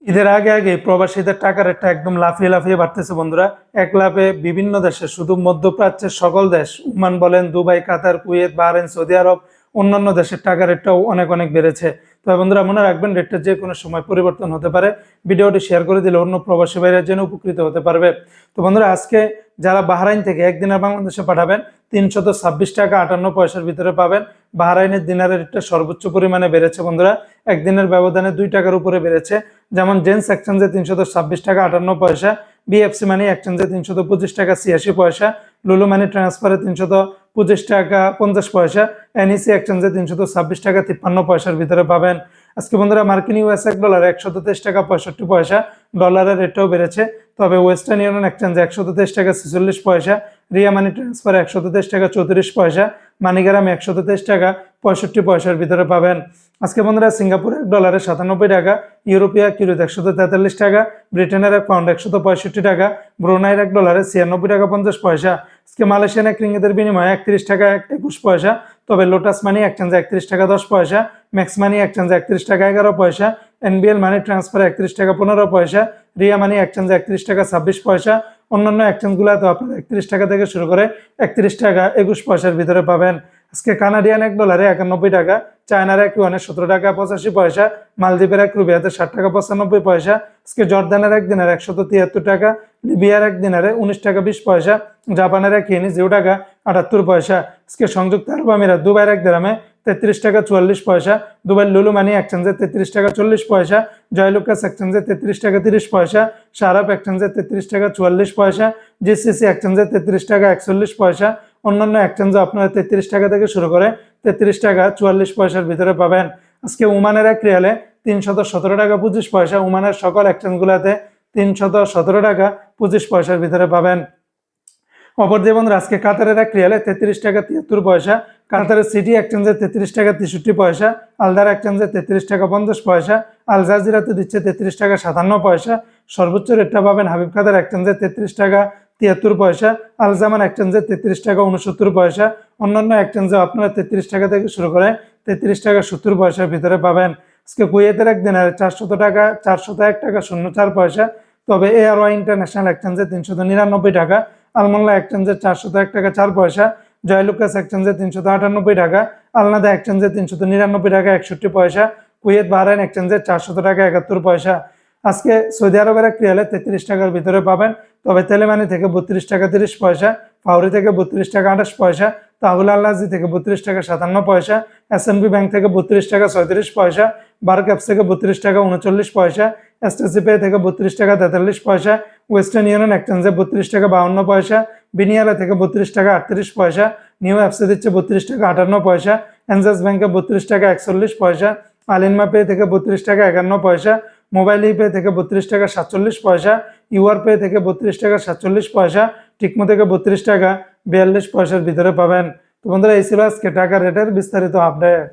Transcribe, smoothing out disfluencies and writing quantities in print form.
ঈদের আগে আগে প্রবাসীদের টাকার রেটটা একদম লাফিয়ে লাফিয়ে বাড়তেছে বন্ধুরা। এক লাফে বিভিন্ন দেশে, শুধু মধ্যপ্রাচ্যের সকল দেশ, ওমান বলেন, দুবাই, কাতার, কুয়েত, বাহরাইন, সৌদি আরব, অন্যান্য দেশের টাকার রেটটাও অনেক অনেক বেড়েছে। তবে বন্ধুরা মনে রাখবেন, রেটটা যে কোনো সময় পরিবর্তন হতে পারে। ভিডিওটি শেয়ার করে দিলে অন্য প্রবাসী ভাইরা যেন উপকৃত হতে পারবে। তো বন্ধুরা, আজকে যারা বাহরাইন থেকে একদিনের বাংলাদেশে পাঠাবেন 326 টাকা 58 পয়সার ভিতরে পাবেন। বাহরাইনের দিনারের রেটটা সর্বোচ্চ পরিমাণে বেড়েছে বন্ধুরা, একদিনের ব্যবধানে 2 টাকার উপরে বেড়েছে। যেমন জেন্টস এক্সচেঞ্জে 326 টাকা 58 পয়সা, বিএফসি মানি এক্সচেঞ্জে 325 টাকা 86 পয়সা, লুলু মানি ট্রান্সফারে 325 টাকা 50 পয়সা, এনইসি এক্সচেঞ্জে 326 টাকা 53 পয়সার ভিতরে পাবেন। আজকে বন্ধুরা মার্কিন ইউএস $1 123 টাকা 65 পয়সা, ডলারের রেটটাও বেড়েছে। তবে ওয়েস্টার্ন ইউনিয়ন এক্সচেঞ্জে 123 টাকা 46 পয়সা, রিয়া মানি ট্রান্সফার 123 টাকা 34 পয়সা, মানিগ্রামে 123 টাকা 65 পয়সার ভিতরে পাবেন। আজকে বন্ধুরা সিঙ্গাপুরে $1 97 টাকা, ইউরোপিয়া কিরুত 143 টাকা, ব্রিটেনের এক পাউন্ড 165 টাকা, ব্রুনাইয়ের $1 96 টাকা 50 পয়সা। আজকে মালয়েশিয়ান এক রিঙ্গিতের বিনিময়ে 31 টাকা 21 পয়সা। তবে লোটাস মানি এক্সচেঞ্জে 31 টাকা 10 পয়সা, ম্যাক্স মানি এক্সচেঞ্জে 31 টাকা 11 পয়সা, এনবিএল মানি ট্রান্সফার 31 টাকা 15 পয়সা, রিয়া মানি এক্সচেঞ্জে 31 টাকা 26 পয়সা। অন্যান্য এক্সচেঞ্জগুলোতে আপনারা 31 টাকা থেকে শুরু করে 31 টাকা 21 পয়সার ভিতরে পাবেন। আজকে কানাডিয়ান $1 91 টাকা, চায়নার এক ইউয়ানে 17 টাকা 85 পয়সা, মালদ্বীপের এক রুপিয়াতে 60 টাকা 95 পয়সা। আজকে জর্দানের এক দিনারে 173 টাকা, লিবিয়ার এক দিনারে 19 টাকা 20 পয়সা, জাপানের এক ইয়েনি 0 টাকা 78 পয়সা। আজকে সংযুক্ত আরব আমিরাত দুবাইয়ের এক দিরহামে 33 টাকা 44 পয়সা, দুবাই লুলু মানি এক্সচেঞ্জে 33 টাকা 40 পয়সা, জয়লুকাস এক্সচেঞ্জে 33 টাকা 30 পয়সা, শারাপ এক্সচেঞ্জে 33 টাকা 44 পয়সা, জিসিসি এক্সচেঞ্জে 33 টাকা 41 পয়সা। অন্যান্য এক্সচেঞ্জে আপনারা 33 টাকা থেকে শুরু করে 33 টাকা 44 পয়সার ভিতরে পাবেন। আজকে ওমানের এক রিয়ালে 317 টাকা 25 পয়সা, ওমানের সকল এক্সচেঞ্জগুলোতে 317 টাকা 25 পয়সার ভিতরে পাবেন। অপরদিকে বন্ধুরা আজকে কাতারের এক রিয়ালে 33 টাকা 73 পয়সা, কাতারের সিটি এক্সচেঞ্জে 33 টাকা 63 পয়সা, আলদার এক্সচেঞ্জে 33 টাকা 50 পয়সা, আল জাজিরাতে দিচ্ছে 33 টাকা 57 পয়সা। সর্বোচ্চ রেটটা পাবেন হাবিব কাতার এক্সচেঞ্জে 33 টাকা 73 পয়সা, আল জামান এক্সচেঞ্জে 33 টাকা 69 পয়সা। অন্যান্য এক্সচেঞ্জে আপনারা 33 টাকা থেকে শুরু করে 33 টাকা 70 পয়সার ভিতরে পাবেন। আজকে কুয়েতের এক দিনারে 401 টাকা 04 পয়সা। তবে এআরওয়াই ইন্টারন্যাশনাল এক্সচেঞ্জে 399 টাকা, আলমোল্লা এক্সচেঞ্জে 401 টাকা 4 পয়সা, জয়লুকাস এক্সচেঞ্জে 398 টাকা, আলনাদা এক্সচেঞ্জে 399 টাকা 61 পয়সা, কুয়েত বাহরাইন এক্সচেঞ্জে 400 টাকা 71 পয়সা। আজকে সৌদি আরবের এক রিয়ালে 33 টাকার ভিতরে পাবেন। তবে তেলেমানি থেকে 32 টাকা 30 পয়সা, ফাউরি থেকে 32 টাকা 28 পয়সা, তাহুল আল্লাজি থেকে 32 টাকা 57 পয়সা, এসএনবি ব্যাংক থেকে 32 টাকা 37 পয়সা, বারক্যাপস থেকে 32 টাকা 39 পয়সা, এসটিসি পে থেকে 32 টাকা 43 পয়সা, ওয়েস্টার্ন ইউনিয়ন এক্সচেঞ্জে 32 টাকা 52 পয়সা, বিনিয়ালা থেকে 32 টাকা 38 পয়সা, নিউ অ্যাপসে দিচ্ছে 32 টাকা 58 পয়সা, এনজাস ব্যাংকে 32 টাকা 41 পয়সা, আলিনমা পে থেকে 32 টাকা 51 পয়সা, মোবাইল পে থেকে 32 টাকা 47 পয়সা, ইউআর পে থেকে 32 টাকা 47 পয়সা, টিকমো থেকে 32 টাকা 42 পয়সার ভিতরে পাবেন। তো বন্ধুরা এই ছিল আজকে টাকা রেটের বিস্তারিত আপডেট।